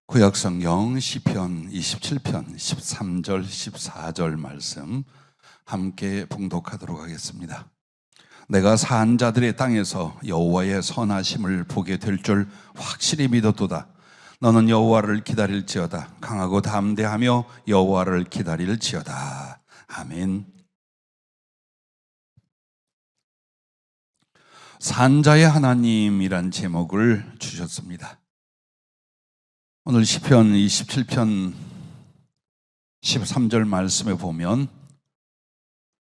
구약성경 시편 27편 13절 14절 말씀 함께 봉독하도록 하겠습니다. 내가 산 자들의 땅에서 여호와의 선하심을 보게 될 줄 확실히 믿었도다. 너는 여호와를 기다릴지어다. 강하고 담대하며 여호와를 기다릴지어다. 아멘. 산자의 하나님이란 제목을 주셨습니다. 오늘 시편 27편 13절 말씀에 보면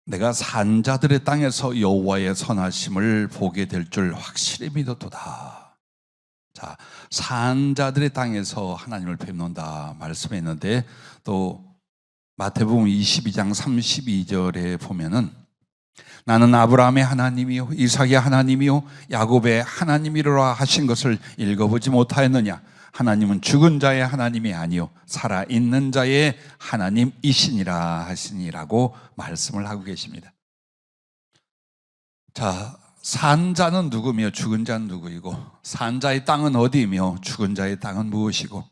내가 산자들의 땅에서 여호와의 선하심을 보게 될 줄 확실히 믿었도다. 자, 산자들의 땅에서 하나님을 뵙는다 말씀했는데, 또 마태복음 22장 32절에 보면은 나는 아브라함의 하나님이요 이삭의 하나님이요 야곱의 하나님이로라 하신 것을 읽어보지 못하였느냐. 하나님은 죽은 자의 하나님이 아니요 살아있는 자의 하나님이시니라 하시니라고 말씀을 하고 계십니다. 자, 산 자는 누구며 죽은 자는 누구이고, 산 자의 땅은 어디이며 죽은 자의 땅은 무엇이고,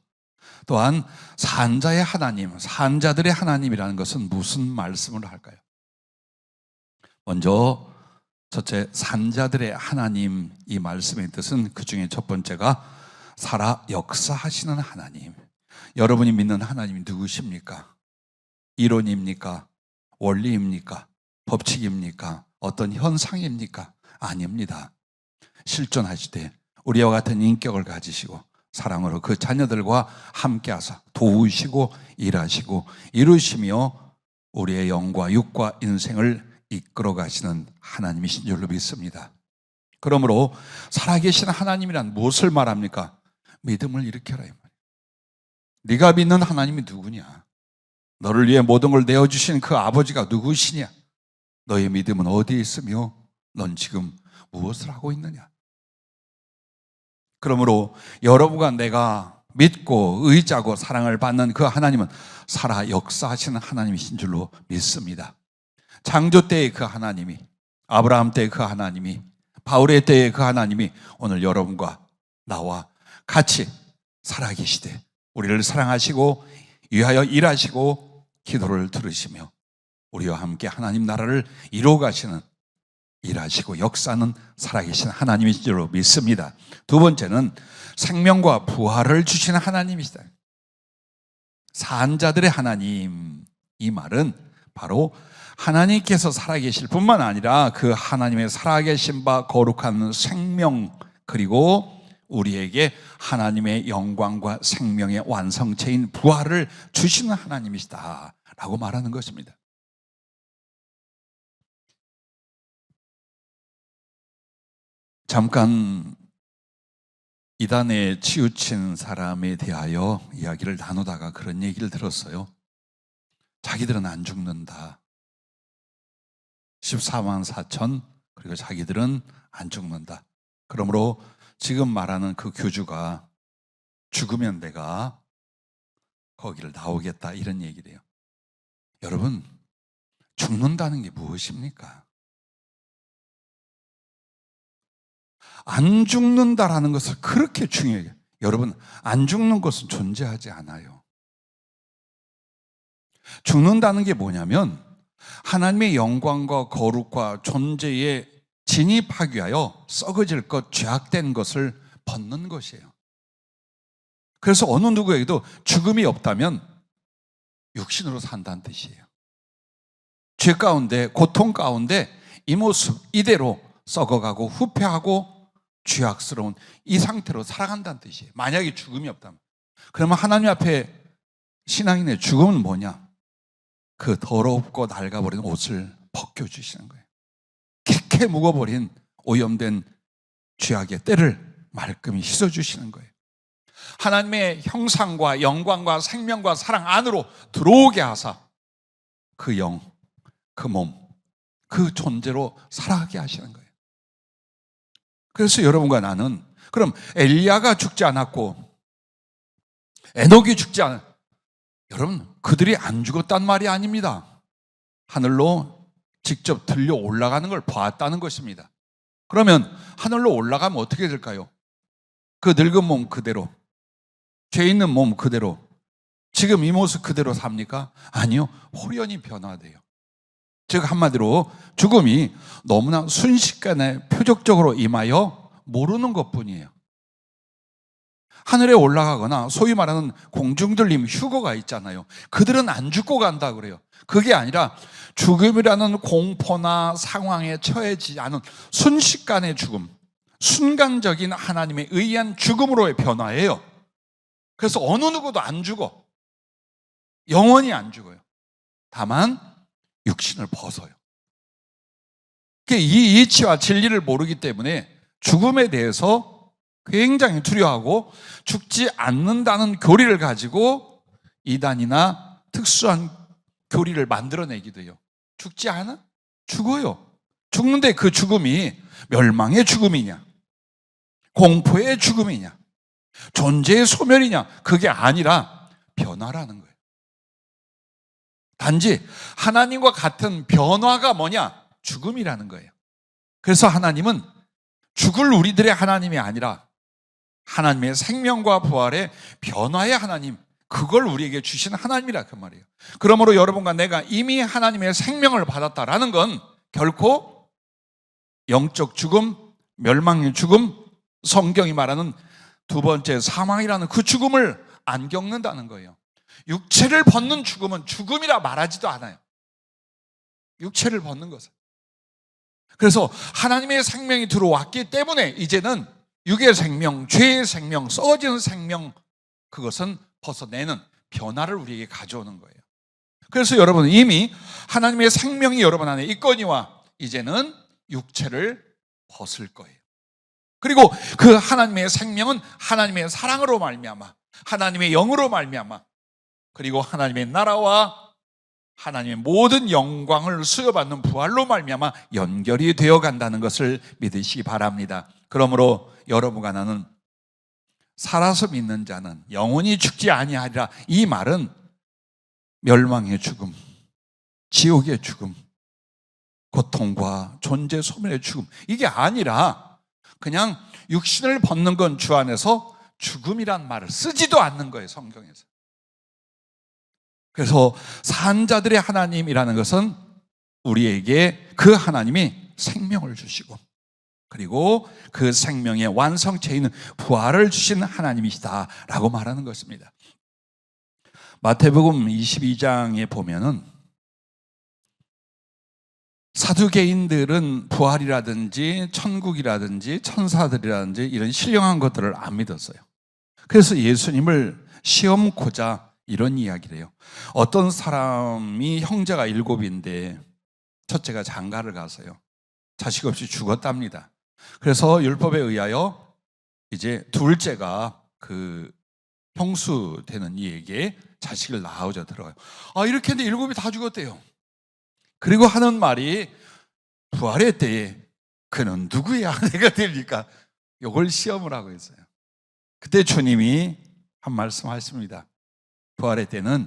또한 산 자의 하나님, 산 자들의 하나님이라는 것은 무슨 말씀을 할까요? 먼저 첫째, 산 자들의 하나님, 이 말씀의 뜻은 그 중에 첫 번째가 살아 역사하시는 하나님. 여러분이 믿는 하나님이 누구십니까? 이론입니까? 원리입니까? 법칙입니까? 어떤 현상입니까? 아닙니다. 실존하시되 우리와 같은 인격을 가지시고 사랑으로 그 자녀들과 함께하사 도우시고 일하시고 이루시며 우리의 영과 육과 인생을 이끌어 가시는 하나님이신 줄로 믿습니다. 그러므로 살아계신 하나님이란 무엇을 말합니까? 믿음을 일으켜라 이 말이에요. 네가 믿는 하나님이 누구냐? 너를 위해 모든 걸 내어주신 그 아버지가 누구시냐? 너의 믿음은 어디에 있으며 넌 지금 무엇을 하고 있느냐? 그러므로 여러분과 내가 믿고 의지하고 사랑을 받는 그 하나님은 살아 역사하시는 하나님이신 줄로 믿습니다. 창조 때의 그 하나님이, 아브라함 때의 그 하나님이, 바울의 때의 그 하나님이 오늘 여러분과 나와 같이 살아계시되 우리를 사랑하시고 위하여 일하시고 기도를 들으시며 우리와 함께 하나님 나라를 이루어 가시는, 일하시고 역사는 살아계신 하나님이신 줄로 믿습니다. 두 번째는 생명과 부활을 주시는 하나님이시다. 산자들의 하나님, 이 말은 바로 하나님께서 살아계실 뿐만 아니라 그 하나님의 살아계신 바 거룩한 생명, 그리고 우리에게 하나님의 영광과 생명의 완성체인 부활을 주시는 하나님이시다 라고 말하는 것입니다. 잠깐 이단에 치우친 사람에 대하여 이야기를 나누다가 그런 얘기를 들었어요. 자기들은 안 죽는다. 14만 4천, 그리고 자기들은 안 죽는다. 그러므로 지금 말하는 그 교주가 죽으면 내가 거기를 나오겠다, 이런 얘기를 해요. 여러분, 죽는다는 게 무엇입니까? 안 죽는다라는 것을 그렇게 중요해요. 여러분, 안 죽는 것은 존재하지 않아요. 죽는다는 게 뭐냐면 하나님의 영광과 거룩과 존재에 진입하기 위하여 썩어질 것, 죄악된 것을 벗는 것이에요. 그래서 어느 누구에게도 죽음이 없다면 육신으로 산다는 뜻이에요. 죄 가운데, 고통 가운데 이 모습 이대로 썩어가고 후패하고 죄악스러운 이 상태로 살아간다는 뜻이에요. 만약에 죽음이 없다면. 그러면 하나님 앞에 신앙인의 죽음은 뭐냐? 그 더럽고 낡아버린 옷을 벗겨주시는 거예요. 캐캐 묵어버린 오염된 죄악의 때를 말끔히 씻어주시는 거예요. 하나님의 형상과 영광과 생명과 사랑 안으로 들어오게 하사 그 영, 그 몸, 그 존재로 살아가게 하시는 거예요. 그래서 여러분과 나는, 그럼 엘리야가 죽지 않았고 에녹이 죽지 않았, 여러분, 그들이 안 죽었단 말이 아닙니다. 하늘로 직접 들려 올라가는 걸 봤다는 것입니다. 그러면 하늘로 올라가면 어떻게 될까요? 그 늙은 몸 그대로 죄 있는 몸 그대로 지금 이 모습 그대로 삽니까? 아니요. 홀연히 변화돼요. 즉 한마디로 죽음이 너무나 순식간에 표적적으로 임하여 모르는 것뿐이에요. 하늘에 올라가거나 소위 말하는 공중들림 휴거가 있잖아요. 그들은 안 죽고 간다 그래요. 그게 아니라 죽음이라는 공포나 상황에 처해지지 않은 순식간의 죽음, 순간적인 하나님에 의한 죽음으로의 변화예요. 그래서 어느 누구도 안 죽어. 영원히 안 죽어요. 다만 육신을 벗어요. 이 이치와 진리를 모르기 때문에 죽음에 대해서 굉장히 두려워하고 죽지 않는다는 교리를 가지고 이단이나 특수한 교리를 만들어내기도 해요. 죽지 않아? 죽어요. 죽는데 그 죽음이 멸망의 죽음이냐, 공포의 죽음이냐, 존재의 소멸이냐, 그게 아니라 변화라는 거예요. 단지 하나님과 같은 변화가 뭐냐? 죽음이라는 거예요. 그래서 하나님은 죽을 우리들의 하나님이 아니라 하나님의 생명과 부활의 변화의 하나님, 그걸 우리에게 주신 하나님이라 그 말이에요. 그러므로 여러분과 내가 이미 하나님의 생명을 받았다라는 건 결코 영적 죽음, 멸망의 죽음, 성경이 말하는 두 번째 사망이라는 그 죽음을 안 겪는다는 거예요. 육체를 벗는 죽음은 죽음이라 말하지도 않아요. 육체를 벗는 것은. 그래서 하나님의 생명이 들어왔기 때문에 이제는 육의 생명, 죄의 생명, 썩어지는 생명, 그것은 벗어내는 변화를 우리에게 가져오는 거예요. 그래서 여러분은 이미 하나님의 생명이 여러분 안에 있거니와 이제는 육체를 벗을 거예요. 그리고 그 하나님의 생명은 하나님의 사랑으로 말미암아, 하나님의 영으로 말미암아, 그리고 하나님의 나라와 하나님의 모든 영광을 수여받는 부활로 말미암아 연결이 되어 간다는 것을 믿으시기 바랍니다. 그러므로 여러분과 나는 살아서 믿는 자는 영원히 죽지 아니하리라, 이 말은 멸망의 죽음, 지옥의 죽음, 고통과 존재 소멸의 죽음, 이게 아니라 그냥 육신을 벗는 건 주 안에서 죽음이란 말을 쓰지도 않는 거예요, 성경에서. 그래서 산자들의 하나님이라는 것은 우리에게 그 하나님이 생명을 주시고 그리고 그 생명의 완성체인 부활을 주신 하나님이시다라고 말하는 것입니다. 마태복음 22장에 보면은 사두개인들은 부활이라든지 천국이라든지 천사들이라든지 이런 신령한 것들을 안 믿었어요. 그래서 예수님을 시험코자 이런 이야기를 해요. 어떤 사람이 형제가 7인데 첫째가 장가를 가서요, 자식 없이 죽었답니다. 그래서 율법에 의하여 이제 둘째가 그 형수되는 이에게 자식을 낳아오자 들어가요. 이렇게 했는데 7이 다 죽었대요. 그리고 하는 말이 부활의 때에 그는 누구의 아내가 됩니까? 이걸 시험을 하고 있어요. 그때 주님이 한 말씀 하십니다. 부활의 때는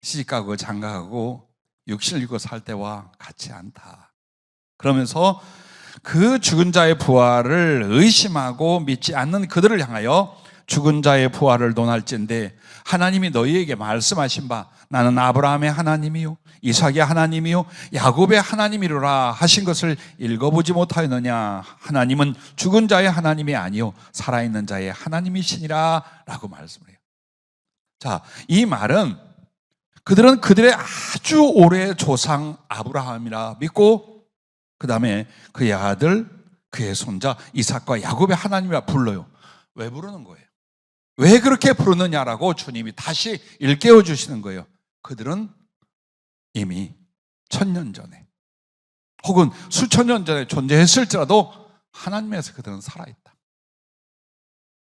시집가고 장가가고 육신을 입고 살 때와 같지 않다. 그러면서 그 죽은 자의 부활을 의심하고 믿지 않는 그들을 향하여 죽은 자의 부활을 논할진대 하나님이 너희에게 말씀하신 바 나는 아브라함의 하나님이요 이삭의 하나님이요 야곱의 하나님이로라 하신 것을 읽어보지 못하였느냐. 하나님은 죽은 자의 하나님이 아니요 살아있는 자의 하나님이시니라 라고 말씀을 해요. 자, 이 말은 그들은 그들의 아주 오래 조상 아브라함이라 믿고 그 다음에 그의 아들, 그의 손자 이삭과 야곱의 하나님이라 불러요. 왜 부르는 거예요? 왜 그렇게 부르느냐라고 주님이 다시 일깨워 주시는 거예요. 그들은 이미 1000년 전에 혹은 수천 년 전에 존재했을지라도 하나님에서 그들은 살아있다.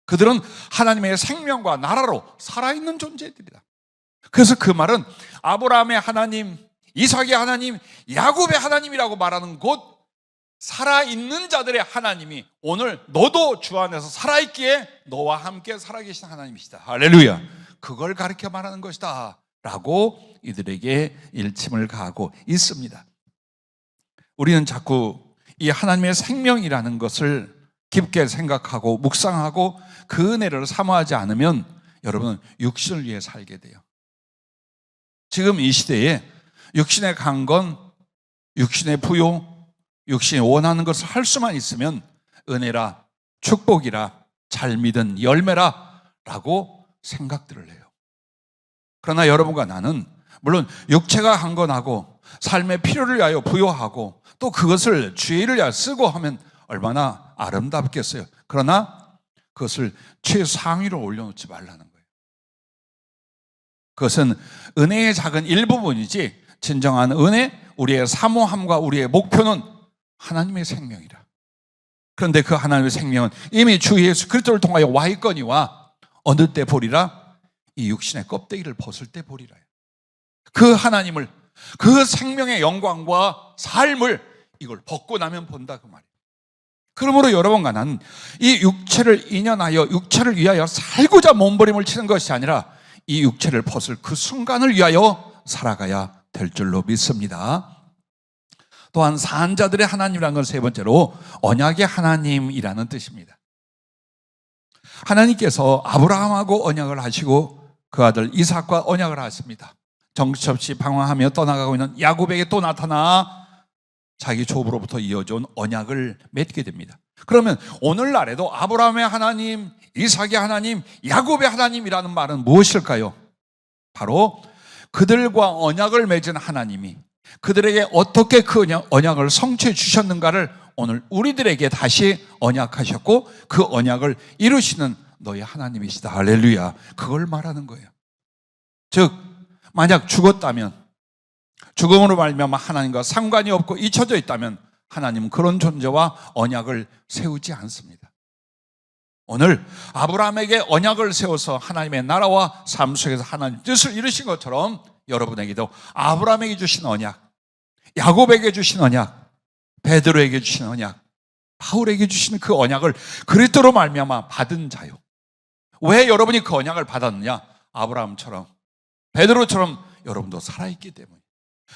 그들은 하나님의 생명과 나라로 살아있는 존재들이다. 그래서 그 말은 아브라함의 하나님, 이삭의 하나님, 야곱의 하나님이라고 말하는 곳 살아있는 자들의 하나님이 오늘 너도 주 안에서 살아있기에 너와 함께 살아계신 하나님이시다. 할렐루야. 그걸 가르쳐 말하는 것이다 라고 이들에게 일침을 가하고 있습니다. 우리는 자꾸 이 하나님의 생명이라는 것을 깊게 생각하고 묵상하고 그 은혜를 사모하지 않으면 여러분은 육신을 위해 살게 돼요. 지금 이 시대에 육신에 간 건, 육신의 부요, 육신이 원하는 것을 할 수만 있으면 은혜라, 축복이라, 잘 믿은 열매라 라고 생각들을 해요. 그러나 여러분과 나는 물론 육체가 강건하고 삶의 필요를 위하여 부여하고 또 그것을 주의 일을 위하여 쓰고 하면 얼마나 아름답겠어요. 그러나 그것을 최상위로 올려놓지 말라는 거예요. 그것은 은혜의 작은 일부분이지 진정한 은혜, 우리의 사모함과 우리의 목표는 하나님의 생명이라. 그런데 그 하나님의 생명은 이미 주 예수 그리스도를 통하여 와 있거니와 어느 때 보리라? 이 육신의 껍데기를 벗을 때 보리라. 그 하나님을, 그 생명의 영광과 삶을 이걸 벗고 나면 본다 그 말이에요. 그러므로 여러분과 나는 이 육체를 인연하여 육체를 위하여 살고자 몸부림을 치는 것이 아니라 이 육체를 벗을 그 순간을 위하여 살아가야 될 줄로 믿습니다. 또한 산자들의 하나님이라는 건 세 번째로 언약의 하나님이라는 뜻입니다. 하나님께서 아브라함하고 언약을 하시고 그 아들 이삭과 언약을 하십니다. 정처없이 방황하며 떠나가고 있는 야곱에게 또 나타나 자기 조부로부터 이어져온 언약을 맺게 됩니다. 그러면 오늘날에도 아브라함의 하나님, 이삭의 하나님, 야곱의 하나님이라는 말은 무엇일까요? 바로 그들과 언약을 맺은 하나님이 그들에게 어떻게 그 언약을 성취해 주셨는가를 오늘 우리들에게 다시 언약하셨고 그 언약을 이루시는 너희 하나님이시다. 할렐루야. 그걸 말하는 거예요. 즉 만약 죽었다면, 죽음으로 말미암아 하나님과 상관이 없고 잊혀져 있다면 하나님은 그런 존재와 언약을 세우지 않습니다. 오늘 아브라함에게 언약을 세워서 하나님의 나라와 삶 속에서 하나님 뜻을 이루신 것처럼 여러분에게도 아브라함에게 주신 언약, 야곱에게 주신 언약, 베드로에게 주신 언약, 바울에게 주신 그 언약을 그리스도로 말미암아 받은 자요. 왜 여러분이 그 언약을 받았느냐? 아브라함처럼, 베드로처럼 여러분도 살아있기 때문에,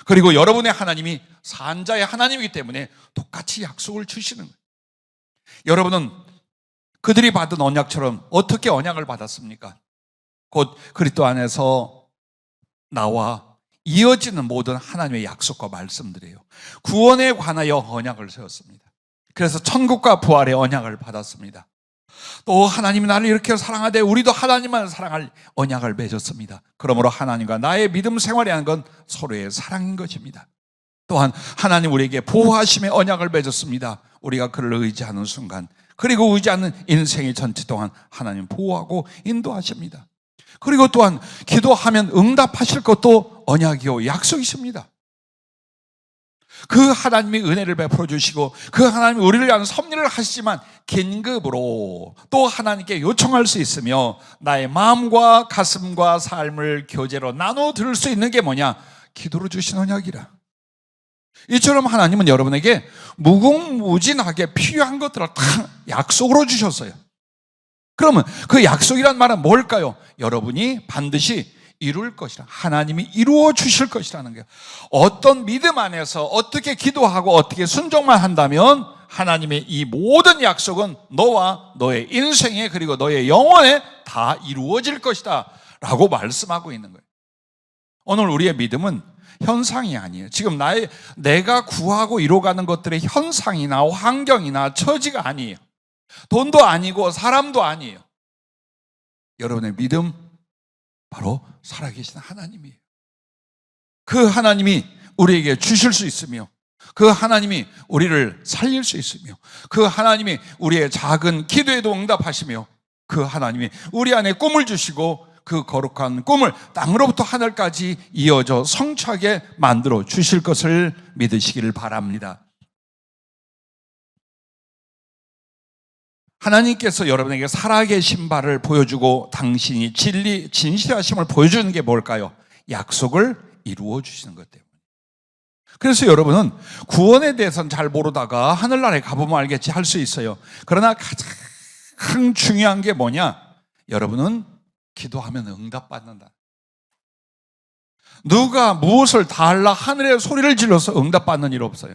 그리고 여러분의 하나님이 산자의 하나님이기 때문에 똑같이 약속을 주시는 거예요. 여러분은 그들이 받은 언약처럼 어떻게 언약을 받았습니까? 곧 그리스도 안에서 나와 이어지는 모든 하나님의 약속과 말씀들이에요. 구원에 관하여 언약을 세웠습니다. 그래서 천국과 부활의 언약을 받았습니다. 또 하나님이 나를 이렇게 사랑하되 우리도 하나님만 사랑할 언약을 맺었습니다. 그러므로 하나님과 나의 믿음 생활이 하는 건 서로의 사랑인 것입니다. 또한 하나님 우리에게 보호하심의 언약을 맺었습니다. 우리가 그를 의지하는 순간, 그리고 의지하는 인생의 전체 동안 하나님 보호하고 인도하십니다. 그리고 또한 기도하면 응답하실 것도 언약이요 약속이십니다. 그 하나님이 은혜를 베풀어 주시고 그 하나님이 우리를 위한 섭리를 하시지만 긴급으로 또 하나님께 요청할 수 있으며 나의 마음과 가슴과 삶을 교제로 나눠 들을 수 있는 게 뭐냐? 기도로 주신 언약이라. 이처럼 하나님은 여러분에게 무궁무진하게 필요한 것들을 다 약속으로 주셨어요. 그러면 그 약속이란 말은 뭘까요? 여러분이 반드시 이룰 것이라, 하나님이 이루어 주실 것이라는 거예요. 어떤 믿음 안에서 어떻게 기도하고 어떻게 순종만 한다면 하나님의 이 모든 약속은 너와 너의 인생에 그리고 너의 영혼에 다 이루어질 것이다 라고 말씀하고 있는 거예요. 오늘 우리의 믿음은 현상이 아니에요. 지금 내가 구하고 이루어가는 것들의 현상이나 환경이나 처지가 아니에요. 돈도 아니고 사람도 아니에요. 여러분의 믿음 바로 살아계신 하나님이에요. 그 하나님이 우리에게 주실 수 있으며 그 하나님이 우리를 살릴 수 있으며 그 하나님이 우리의 작은 기도에도 응답하시며 그 하나님이 우리 안에 꿈을 주시고 그 거룩한 꿈을 땅으로부터 하늘까지 이어져 성취하게 만들어 주실 것을 믿으시기를 바랍니다. 하나님께서 여러분에게 살아계신 바를 보여주고 당신이 진리, 진실하심을 보여주는 게 뭘까요? 약속을 이루어 주시는 것 때문에. 그래서 여러분은 구원에 대해서는 잘 모르다가 하늘나라에 가보면 알겠지 할 수 있어요. 그러나 가장 중요한 게 뭐냐? 여러분은 기도하면 응답받는다. 누가 무엇을 달라 하늘에 소리를 질러서 응답받는 일 없어요.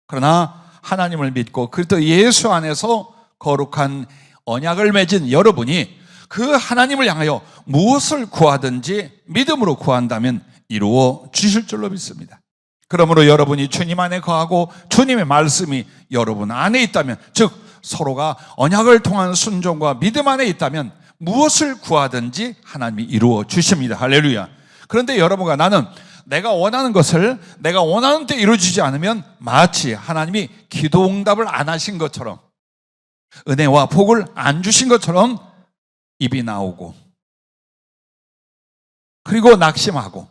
그러나 하나님을 믿고 그리스도 예수 안에서 거룩한 언약을 맺은 여러분이 그 하나님을 향하여 무엇을 구하든지 믿음으로 구한다면 이루어 주실 줄로 믿습니다. 그러므로 여러분이 주님 안에 거하고 주님의 말씀이 여러분 안에 있다면, 즉 서로가 언약을 통한 순종과 믿음 안에 있다면 무엇을 구하든지 하나님이 이루어 주십니다. 할렐루야. 그런데 여러분과 나는 내가 원하는 것을 내가 원하는 때 이루어지지 않으면 마치 하나님이 기도 응답을 안 하신 것처럼, 은혜와 복을 안 주신 것처럼 입이 나오고, 그리고 낙심하고,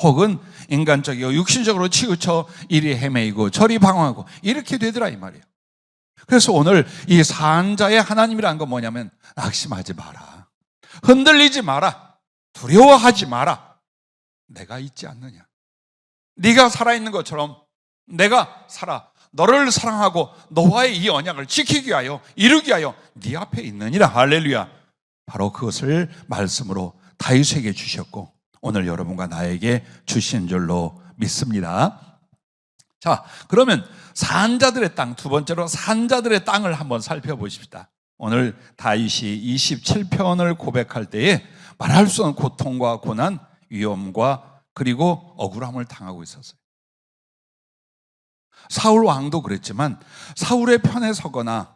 혹은 인간적이고 육신적으로 치우쳐 이리 헤매이고 저리 방황하고 이렇게 되더라 이 말이에요. 그래서 오늘 이 산자의 하나님이라는 건 뭐냐면, 낙심하지 마라, 흔들리지 마라, 두려워하지 마라. 내가 있지 않느냐. 네가 살아있는 것처럼 내가 살아 너를 사랑하고 너와의 이 언약을 지키기 위하여 이루기 위하여 네 앞에 있느니라. 할렐루야. 바로 그것을 말씀으로 다윗에게 주셨고 오늘 여러분과 나에게 주신 줄로 믿습니다. 자, 그러면 산자들의 땅, 두 번째로 산자들의 땅을 한번 살펴보십시다. 오늘 다윗이 27편을 고백할 때에 말할 수 없는 고통과 고난, 위험과 그리고 억울함을 당하고 있었어요. 사울 왕도 그랬지만 사울의 편에 서거나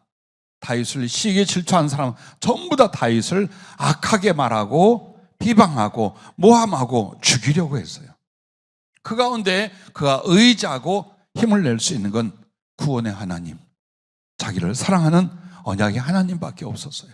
다윗을 시기에 질투한 사람은 전부 다 다윗을 악하게 말하고 비방하고 모함하고 죽이려고 했어요. 그 가운데 그가 의지하고 힘을 낼 수 있는 건 구원의 하나님, 자기를 사랑하는 언약의 하나님밖에 없었어요.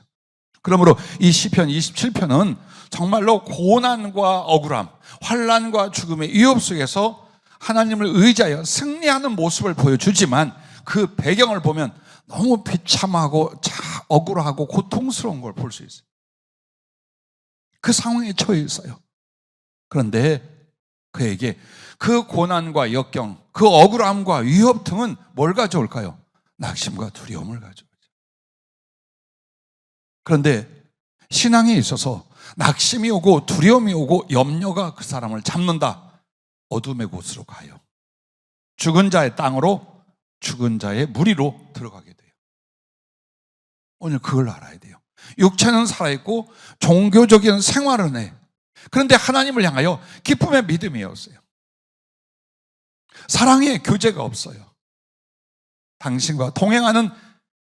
그러므로 이 시편 27편은 정말로 고난과 억울함, 환난과 죽음의 위협 속에서 하나님을 의지하여 승리하는 모습을 보여주지만 그 배경을 보면 너무 비참하고 억울하고 고통스러운 걸 볼 수 있어요. 그 상황에 처해 있어요. 그런데 그에게 그 고난과 역경, 그 억울함과 위협 등은 뭘 가져올까요? 낙심과 두려움을 가져오죠. 그런데 신앙에 있어서 낙심이 오고 두려움이 오고 염려가 그 사람을 잡는다. 어둠의 곳으로 가요. 죽은 자의 땅으로, 죽은 자의 무리로 들어가게 돼요. 오늘 그걸 알아야 돼요. 육체는 살아있고 종교적인 생활은 해. 그런데 하나님을 향하여 기쁨의 믿음이 없어요. 사랑의 교제가 없어요. 당신과 동행하는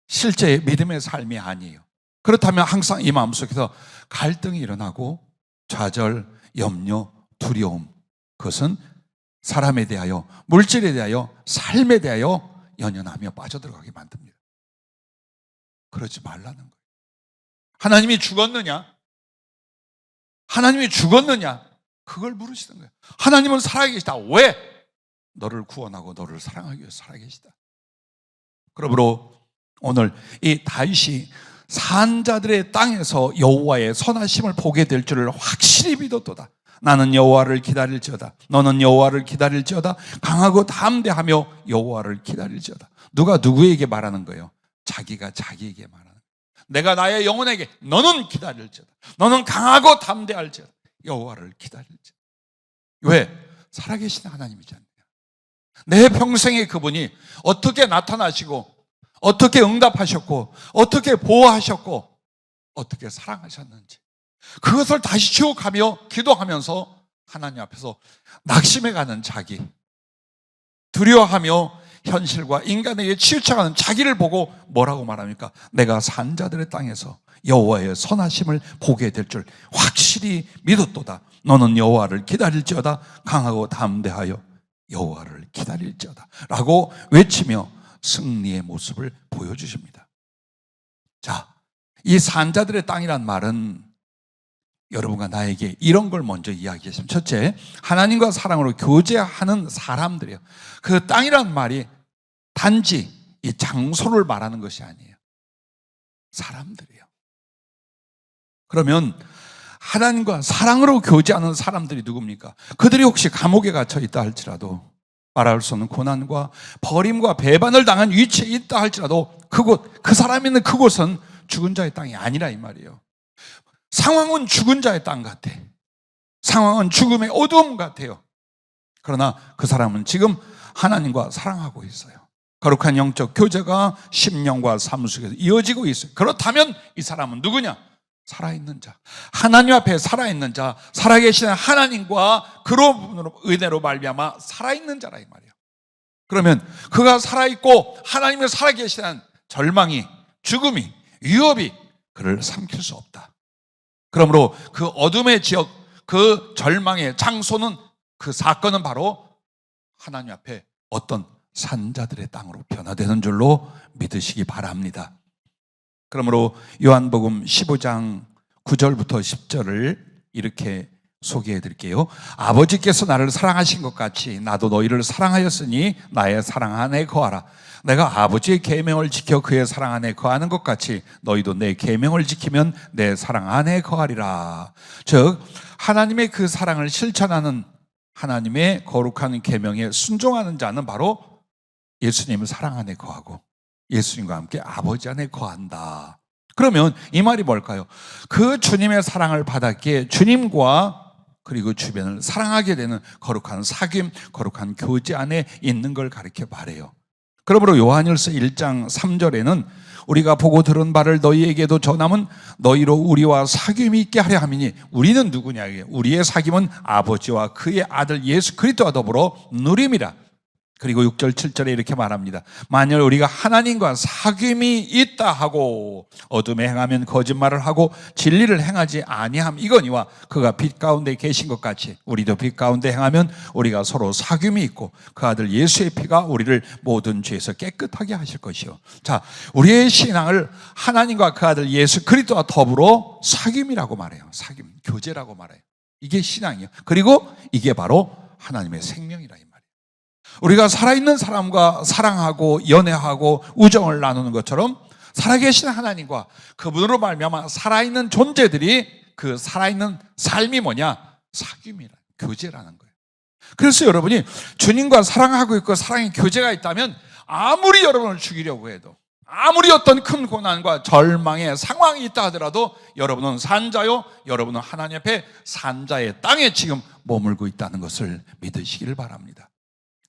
실제의 믿음의 삶이 아니에요. 그렇다면 항상 이 마음속에서 갈등이 일어나고 좌절, 염려, 두려움, 그것은 사람에 대하여, 물질에 대하여, 삶에 대하여 연연하며 빠져들어가게 만듭니다. 그러지 말라는 거예요. 하나님이 죽었느냐? 하나님이 죽었느냐? 그걸 물으시는 거예요. 하나님은 살아계시다. 왜? 너를 구원하고 너를 사랑하기 위해서 살아계시다. 그러므로 오늘 이 다윗이 산자들의 땅에서 여호와의 선하심을 보게 될 줄을 확실히 믿었도다. 나는 여호와를 기다릴지어다. 너는 여호와를 기다릴지어다. 강하고 담대하며 여호와를 기다릴지어다. 누가 누구에게 말하는 거예요? 자기가 자기에게 말하는 거예요. 내가 나의 영혼에게 너는 기다릴지어다. 너는 강하고 담대할지어다. 여호와를 기다릴지어다. 왜? 살아계신 하나님이잖아요. 내 평생에 그분이 어떻게 나타나시고 어떻게 응답하셨고 어떻게 보호하셨고 어떻게 사랑하셨는지 그것을 다시 기억하며 기도하면서 하나님 앞에서 낙심해가는 자기, 두려워하며 현실과 인간에게 치우쳐가는 자기를 보고 뭐라고 말합니까? 내가 산자들의 땅에서 여호와의 선하심을 보게 될 줄 확실히 믿었도다. 너는 여호와를 기다릴지어다. 강하고 담대하여 여호와를 기다릴지어다 라고 외치며 승리의 모습을 보여주십니다. 자, 이 산자들의 땅이란 말은 여러분과 나에게 이런 걸 먼저 이야기했습니다. 첫째, 하나님과 사랑으로 교제하는 사람들이에요. 그 땅이란 말이 단지 이 장소를 말하는 것이 아니에요. 사람들이에요. 그러면 하나님과 사랑으로 교제하는 사람들이 누굽니까? 그들이 혹시 감옥에 갇혀 있다 할지라도, 말할 수 없는 고난과 버림과 배반을 당한 위치에 있다 할지라도 그곳, 그 사람이 있는 그곳은 죽은 자의 땅이 아니라 이 말이에요. 상황은 죽은 자의 땅 같아. 상황은 죽음의 어두움 같아요. 그러나 그 사람은 지금 하나님과 사랑하고 있어요. 거룩한 영적 교제가 심령과 삶 속에서 이어지고 있어요. 그렇다면 이 사람은 누구냐? 살아있는 자, 하나님 앞에 살아있는 자, 살아계시는 하나님과 그로 은혜로 말미암아 살아있는 자라 이 말이에요. 그러면 그가 살아있고 하나님을 살아계시는 절망이, 죽음이, 위협이 그를 삼킬 수 없다. 그러므로 그 어둠의 지역, 그 절망의 장소는, 그 사건은 바로 하나님 앞에 어떤 산자들의 땅으로 변화되는 줄로 믿으시기 바랍니다. 그러므로 요한복음 15장 9절부터 10절을 이렇게 소개해 드릴게요. 아버지께서 나를 사랑하신 것 같이 나도 너희를 사랑하였으니 나의 사랑 안에 거하라. 내가 아버지의 계명을 지켜 그의 사랑 안에 거하는 것 같이 너희도 내 계명을 지키면 내 사랑 안에 거하리라. 즉 하나님의 그 사랑을 실천하는, 하나님의 거룩한 계명에 순종하는 자는 바로 예수님을 사랑 안에 거하고 예수님과 함께 아버지 안에 거한다. 그러면 이 말이 뭘까요? 그 주님의 사랑을 받았기에 주님과 그리고 주변을 사랑하게 되는 거룩한 사귐, 거룩한 교제 안에 있는 걸 가르쳐 말해요. 그러므로 요한일서 1장 3절에는 우리가 보고 들은 바를 너희에게도 전함은 너희로 우리와 사귐이 있게 하려 함이니, 우리는 누구냐? 우리의 사귐은 아버지와 그의 아들 예수 그리스도와 더불어 누림이라. 그리고 6절 7절에 이렇게 말합니다. 만일 우리가 하나님과 사귐이 있다 하고 어둠에 행하면 거짓말을 하고 진리를 행하지 아니함 이거니와 그가 빛 가운데 계신 것 같이 우리도 빛 가운데 행하면 우리가 서로 사귐이 있고 그 아들 예수의 피가 우리를 모든 죄에서 깨끗하게 하실 것이요. 자, 우리의 신앙을 하나님과 그 아들 예수 그리스도와 더불어 사귐이라고 말해요. 사귐, 교제라고 말해요. 이게 신앙이에요. 그리고 이게 바로 하나님의 생명이라 이 말이에요. 우리가 살아있는 사람과 사랑하고 연애하고 우정을 나누는 것처럼 살아계신 하나님과 그분으로 말미암아 살아있는 존재들이 그 살아있는 삶이 뭐냐? 사귐이라, 교제라는 거예요. 그래서 여러분이 주님과 사랑하고 있고 사랑의 교제가 있다면 아무리 여러분을 죽이려고 해도, 아무리 어떤 큰 고난과 절망의 상황이 있다 하더라도 여러분은 산자요, 여러분은 하나님 앞에 산자의 땅에 지금 머물고 있다는 것을 믿으시기를 바랍니다.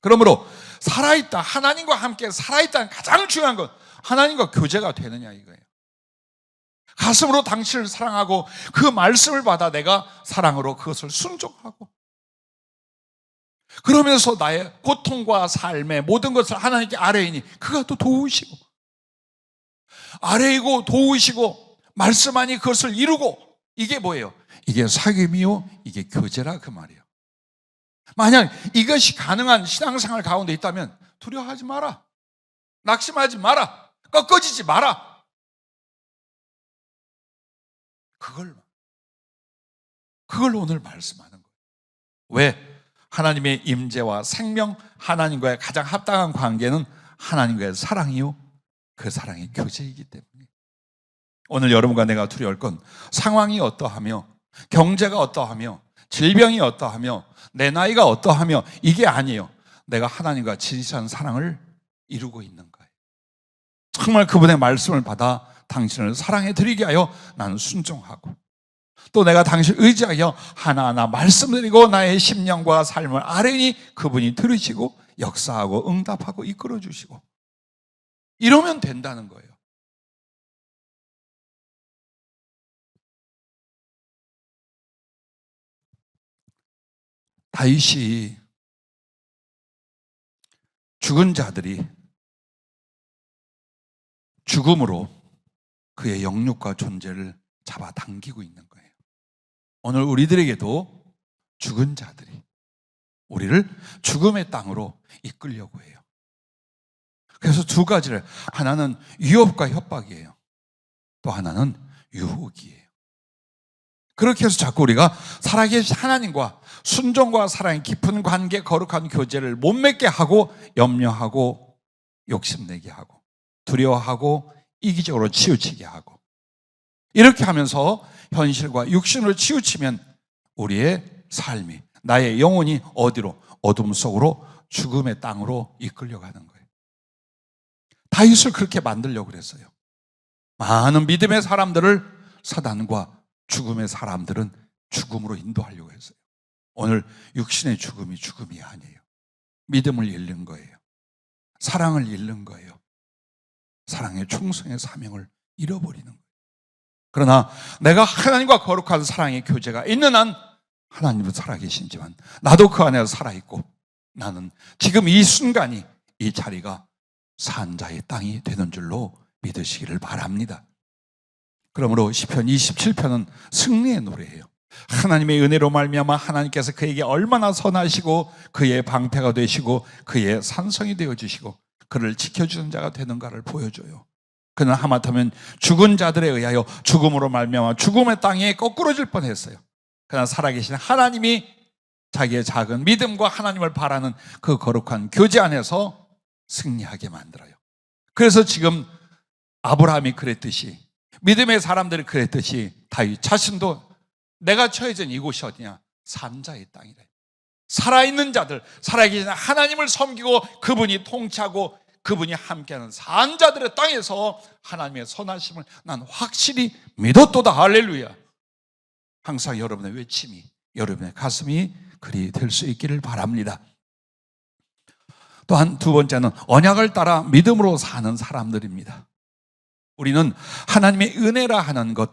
그러므로 살아있다, 하나님과 함께 살아있다는 가장 중요한 건 하나님과 교제가 되느냐 이거예요. 가슴으로 당신을 사랑하고 그 말씀을 받아 내가 사랑으로 그것을 순종하고, 그러면서 나의 고통과 삶의 모든 것을 하나님께 아뢰이니 그가 또 도우시고, 아뢰이고 도우시고 말씀하니 그것을 이루고, 이게 뭐예요? 이게 사귐이요, 이게 교제라 그 말이에요. 만약 이것이 가능한 신앙생활 가운데 있다면 두려워하지 마라, 낙심하지 마라, 꺾어지지 마라. 그걸 오늘 말씀하는 거예요. 왜? 하나님의 임재와 생명, 하나님과의 가장 합당한 관계는 하나님과의 사랑이요, 그 사랑의 교제이기 때문에 오늘 여러분과 내가 두려울 건 상황이 어떠하며 경제가 어떠하며 질병이 어떠하며 내 나이가 어떠하며 이게 아니에요. 내가 하나님과 진실한 사랑을 이루고 있는 거예요. 정말 그분의 말씀을 받아 당신을 사랑해 드리게 하여 나는 순종하고, 또 내가 당신을 의지하여 하나하나 말씀드리고 나의 심령과 삶을 아뢰니 그분이 들으시고 역사하고 응답하고 이끌어 주시고, 이러면 된다는 거예요. 다윗이 죽은 자들이 죽음으로 그의 영육과 존재를 잡아당기고 있는 거예요. 오늘 우리들에게도 죽은 자들이 우리를 죽음의 땅으로 이끌려고 해요. 그래서 두 가지를, 하나는 위협과 협박이에요. 또 하나는 유혹이에요. 그렇게 해서 자꾸 우리가 살아계신 하나님과 순종과 사랑의 깊은 관계, 거룩한 교제를 못 맺게 하고 염려하고 욕심내게 하고 두려워하고 이기적으로 치우치게 하고, 이렇게 하면서 현실과 육신으로 치우치면 우리의 삶이, 나의 영혼이 어디로? 어둠 속으로 죽음의 땅으로 이끌려가는 거예요. 다윗을 그렇게 만들려고 그랬어요. 많은 믿음의 사람들을 사단과 죽음의 사람들은 죽음으로 인도하려고 했어요. 오늘 육신의 죽음이 죽음이 아니에요. 믿음을 잃는 거예요. 사랑을 잃는 거예요. 사랑의 충성의 사명을 잃어버리는 거예요. 그러나 내가 하나님과 거룩한 사랑의 교제가 있는 한 하나님은 살아계시지만 나도 그 안에서 살아있고 나는 지금 이 순간이 이 자리가 산 자의 땅이 되는 줄로 믿으시기를 바랍니다. 그러므로 시편 27편은 승리의 노래예요. 하나님의 은혜로 말미암아 하나님께서 그에게 얼마나 선하시고 그의 방패가 되시고 그의 산성이 되어주시고 그를 지켜주는 자가 되는가를 보여줘요. 그는 하마터면 죽은 자들에 의하여 죽음으로 말미암아 죽음의 땅에 거꾸러질 뻔했어요. 그러나 살아계신 하나님이 자기의 작은 믿음과 하나님을 바라는 그 거룩한 교제 안에서 승리하게 만들어요. 그래서 지금 아브라함이 그랬듯이, 믿음의 사람들이 그랬듯이 다윗 자신도 내가 처해진 이곳이 어디냐? 산자의 땅이래. 살아있는 자들, 살아계신 하나님을 섬기고 그분이 통치하고 그분이 함께하는 산자들의 땅에서 하나님의 선하심을 난 확실히 믿었도다. 할렐루야. 항상 여러분의 외침이, 여러분의 가슴이 그리 될 수 있기를 바랍니다. 또한 두 번째는 언약을 따라 믿음으로 사는 사람들입니다. 우리는 하나님의 은혜라 하는 것,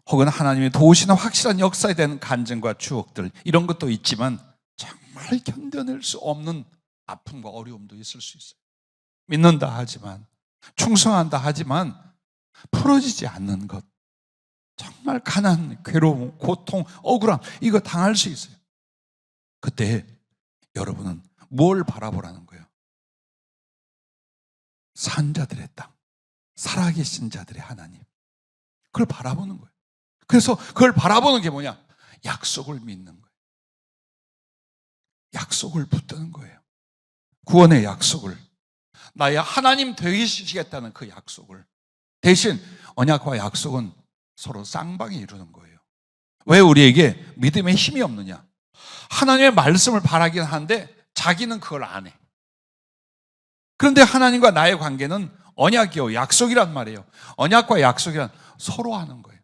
혹은 하나님의 도우시는 확실한 역사에 대한 간증과 추억들, 이런 것도 있지만 정말 견뎌낼 수 없는 아픔과 어려움도 있을 수 있어요. 믿는다 하지만, 충성한다 하지만 풀어지지 않는 것, 정말 가난, 괴로움, 고통, 억울함, 이거 당할 수 있어요. 그때 여러분은 뭘 바라보라는 거예요? 산자들의 땅, 살아계신 자들의 하나님, 그걸 바라보는 거예요. 그래서 그걸 바라보는 게 뭐냐? 약속을 믿는 거예요. 약속을 붙드는 거예요. 구원의 약속을, 나의 하나님 되시겠다는 그 약속을. 대신 언약과 약속은 서로 쌍방이 이루는 거예요. 왜 우리에게 믿음의 힘이 없느냐? 하나님의 말씀을 바라긴 하는데 자기는 그걸 안 해. 그런데 하나님과 나의 관계는 언약이요, 약속이란 말이에요. 언약과 약속이란 서로 하는 거예요.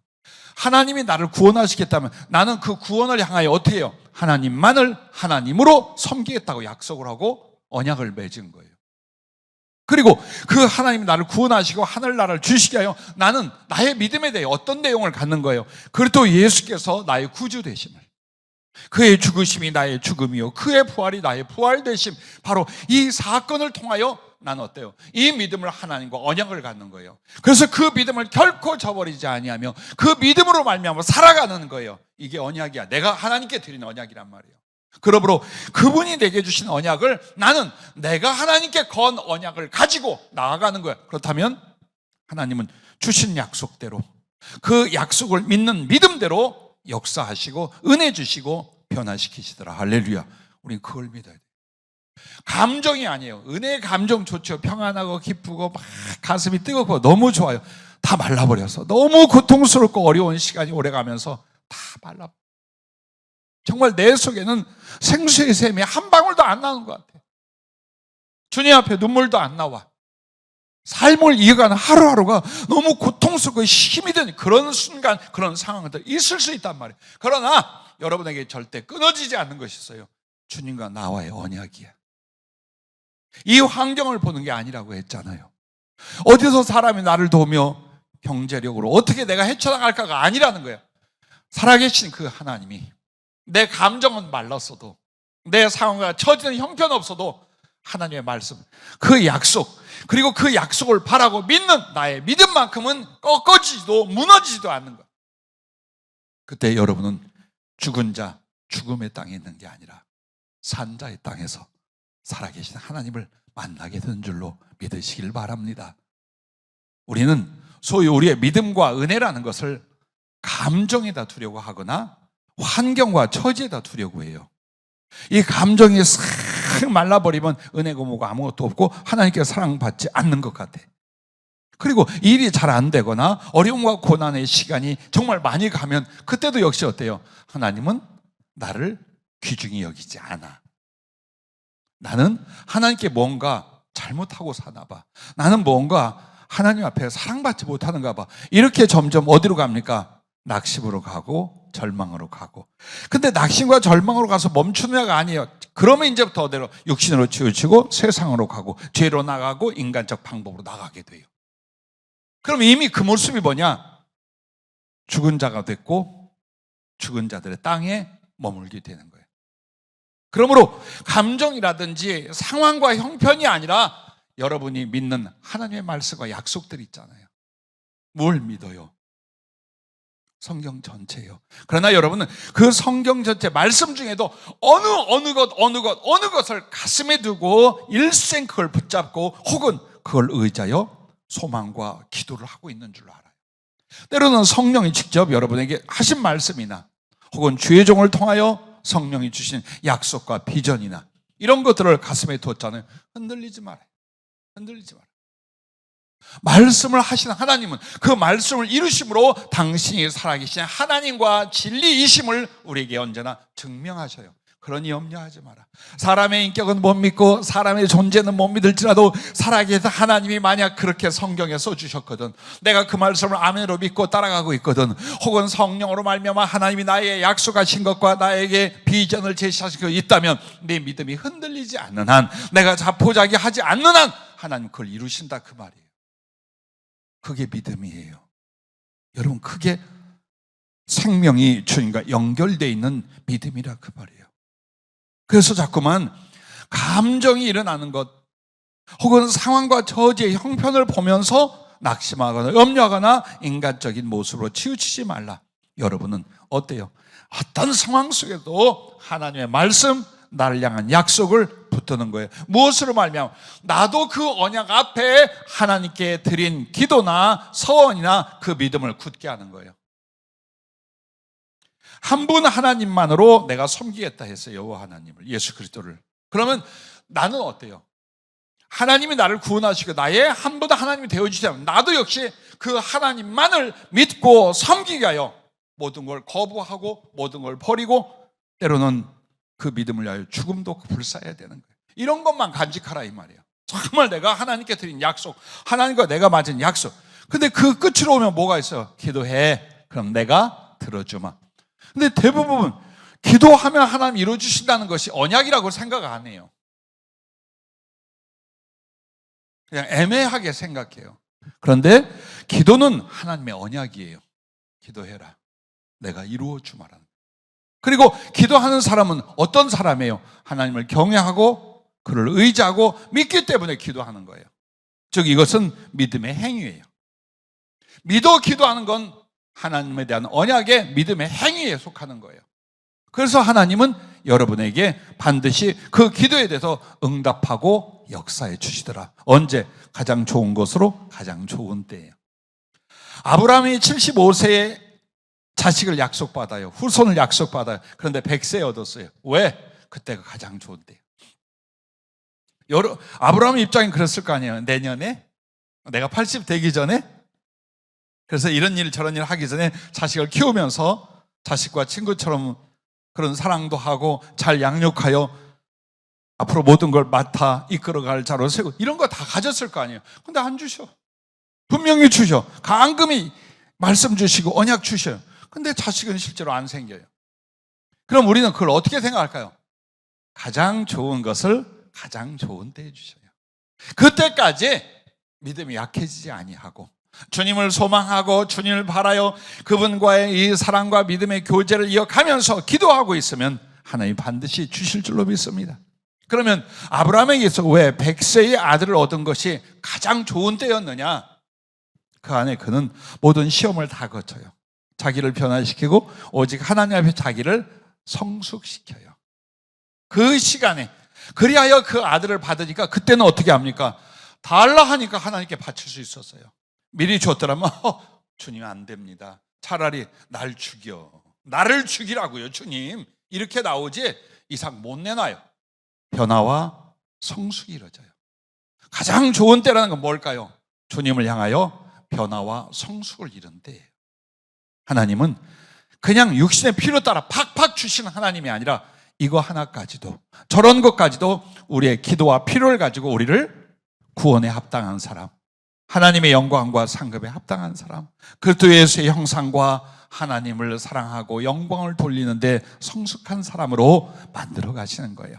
하나님이 나를 구원하시겠다면 나는 그 구원을 향하여 어떻게 해요? 하나님만을 하나님으로 섬기겠다고 약속을 하고 언약을 맺은 거예요. 그리고 그 하나님이 나를 구원하시고 하늘나라를 주시게 하여 나는 나의 믿음에 대해 어떤 내용을 갖는 거예요? 그리고 예수께서 나의 구주 되심을, 그의 죽으심이 나의 죽음이요 그의 부활이 나의 부활 되심, 바로 이 사건을 통하여 나는 어때요? 이 믿음을 하나님과 언약을 갖는 거예요. 그래서 그 믿음을 결코 저버리지 아니하며 그 믿음으로 말미암아 살아가는 거예요. 이게 언약이야. 내가 하나님께 드리는 언약이란 말이에요. 그러므로 그분이 내게 주신 언약을 나는 내가 하나님께 건 언약을 가지고 나아가는 거예요. 그렇다면 하나님은 주신 약속대로, 그 약속을 믿는 믿음대로 역사하시고 은혜 주시고 변화시키시더라. 할렐루야. 우린 그걸 믿어야 돼요. 감정이 아니에요. 은혜의 감정 좋죠. 평안하고 기쁘고 막 가슴이 뜨겁고 너무 좋아요. 다 말라버려서 너무 고통스럽고 어려운 시간이 오래가면서 다 말라. 정말 내 속에는 생수의 샘이 한 방울도 안 나는 것 같아요. 주님 앞에 눈물도 안 나와. 삶을 이어가는 하루하루가 너무 고통스럽고 힘이 드는 그런 순간, 그런 상황들 있을 수 있단 말이에요. 그러나 여러분에게 절대 끊어지지 않는 것이 있어요. 주님과 나와의 언약이야. 이 환경을 보는 게 아니라고 했잖아요. 어디서 사람이 나를 도우며 경제력으로 어떻게 내가 헤쳐나갈까가 아니라는 거예요. 살아계신 그 하나님이 내 감정은 말랐어도, 내 상황과 처지는 형편없어도 하나님의 말씀, 그 약속, 그리고 그 약속을 바라고 믿는 나의 믿음만큼은 꺾어지지도 무너지지도 않는 거예요. 그때 여러분은 죽은 자, 죽음의 땅에 있는 게 아니라 산자의 땅에서 살아계신 하나님을 만나게 되는 줄로 믿으시길 바랍니다. 우리는 소위 우리의 믿음과 은혜라는 것을 감정에다 두려고 하거나 환경과 처지에다 두려고 해요. 이 감정이 싹 말라버리면 은혜고 뭐고 아무것도 없고 하나님께 사랑받지 않는 것 같아. 그리고 일이 잘 안 되거나 어려움과 고난의 시간이 정말 많이 가면 그때도 역시 어때요? 하나님은 나를 귀중히 여기지 않아. 나는 하나님께 뭔가 잘못하고 사나 봐. 나는 뭔가 하나님 앞에 사랑받지 못하는가 봐. 이렇게 점점 어디로 갑니까? 낙심으로 가고 절망으로 가고. 근데 낙심과 절망으로 가서 멈추느냐가 아니에요. 그러면 이제부터 어디로? 육신으로 치우치고 세상으로 가고 죄로 나가고 인간적 방법으로 나가게 돼요. 그럼 이미 그 모습이 뭐냐? 죽은 자가 됐고 죽은 자들의 땅에 머물게 되는 거예요. 그러므로 감정이라든지 상황과 형편이 아니라 여러분이 믿는 하나님의 말씀과 약속들이 있잖아요. 뭘 믿어요? 성경 전체예요. 그러나 여러분은 그 성경 전체 말씀 중에도 어느 것을 가슴에 두고 일생 그걸 붙잡고 혹은 그걸 의지하여 소망과 기도를 하고 있는 줄로 알아요. 때로는 성령이 직접 여러분에게 하신 말씀이나 혹은 주의 종을 통하여 성령이 주신 약속과 비전이나 이런 것들을 가슴에 두었잖아요. 흔들리지 말아요. 흔들리지 말아요. 말씀을 하시는 하나님은 그 말씀을 이루심으로 당신이 살아계신 하나님과 진리이심을 우리에게 언제나 증명하셔요. 그러니 염려하지 마라. 사람의 인격은 못 믿고 사람의 존재는 못 믿을지라도 살아계신 하나님이 만약 그렇게 성경에 써주셨거든, 내가 그 말씀을 아멘으로 믿고 따라가고 있거든, 혹은 성령으로 말미암아 하나님이 나에게 약속하신 것과 나에게 비전을 제시하신 것 있다면 내 믿음이 흔들리지 않는 한, 내가 자포자기하지 않는 한 하나님 그걸 이루신다 그 말이에요. 그게 믿음이에요. 여러분, 그게 생명이 주님과 연결되어 있는 믿음이라 그 말이에요. 그래서 자꾸만 감정이 일어나는 것 혹은 상황과 저지의 형편을 보면서 낙심하거나 염려하거나 인간적인 모습으로 치우치지 말라. 여러분은 어때요? 어떤 상황 속에도 하나님의 말씀, 나를 향한 약속을 붙드는 거예요. 무엇으로 말미암아? 나도 그 언약 앞에 하나님께 드린 기도나 서원이나 그 믿음을 굳게 하는 거예요. 한 분 하나님만으로 내가 섬기겠다 했어요. 여호와 하나님을, 예수 그리스도를. 그러면 나는 어때요? 하나님이 나를 구원하시고 나의 한 분 하나님이 되어주시면 나도 역시 그 하나님만을 믿고 섬기게 하여 모든 걸 거부하고 모든 걸 버리고 때로는 그 믿음을 위하여 죽음도 불사해야 되는 거예요. 이런 것만 간직하라 이 말이에요. 정말 내가 하나님께 드린 약속, 하나님과 내가 맞은 약속. 근데 그 끝으로 오면 뭐가 있어요? 기도해. 그럼 내가 들어주마. 근데 대부분 기도하면 하나님 이루어주신다는 것이 언약이라고 생각 안 해요. 그냥 애매하게 생각해요. 그런데 기도는 하나님의 언약이에요. 기도해라. 내가 이루어주마라는. 그리고 기도하는 사람은 어떤 사람이에요? 하나님을 경외하고 그를 의지하고 믿기 때문에 기도하는 거예요. 즉 이것은 믿음의 행위예요. 믿어 기도하는 건 하나님에 대한 언약의 믿음의 행위에 속하는 거예요. 그래서 하나님은 여러분에게 반드시 그 기도에 대해서 응답하고 역사해 주시더라. 언제? 가장 좋은 것으로 가장 좋은 때예요. 아브라함이 75세에 자식을 약속받아요. 후손을 약속받아요. 그런데 100세에 얻었어요. 왜? 그때가 가장 좋은 때예요. 아브라함 입장엔 그랬을 거 아니에요. 내년에 내가 80 되기 전에, 그래서 이런 일 저런 일 하기 전에 자식을 키우면서 자식과 친구처럼 그런 사랑도 하고 잘 양육하여 앞으로 모든 걸 맡아 이끌어갈 자로 세우고 이런 거 다 가졌을 거 아니에요. 근데 안 주셔. 분명히 주셔. 강금히 말씀 주시고 언약 주셔요. 근데 자식은 실제로 안 생겨요. 그럼 우리는 그걸 어떻게 생각할까요? 가장 좋은 것을 가장 좋은 때에 주셔요. 그때까지 믿음이 약해지지 아니하고 주님을 소망하고 주님을 바라요 그분과의 이 사랑과 믿음의 교제를 이어가면서 기도하고 있으면 하나님 반드시 주실 줄로 믿습니다. 그러면 아브라함에게서 왜 100세의 아들을 얻은 것이 가장 좋은 때였느냐? 그 안에 그는 모든 시험을 다 거쳐요. 자기를 변화시키고 오직 하나님 앞에 자기를 성숙시켜요. 그 시간에 그리하여 그 아들을 받으니까 그때는 어떻게 합니까? 달라 하니까 하나님께 바칠 수 있었어요. 미리 줬더라면 주님 안 됩니다. 차라리 날 죽여. 나를 죽이라고요 주님. 이렇게 나오지 이상 못 내놔요. 변화와 성숙이 이루어져요. 가장 좋은 때라는 건 뭘까요? 주님을 향하여 변화와 성숙을 이룬 때예요. 하나님은 그냥 육신의 필요 따라 팍팍 주시는 하나님이 아니라 이거 하나까지도 저런 것까지도 우리의 기도와 필요를 가지고 우리를 구원에 합당한 사람, 하나님의 영광과 상급에 합당한 사람, 그리스도 예수의 형상과 하나님을 사랑하고 영광을 돌리는데 성숙한 사람으로 만들어 가시는 거예요.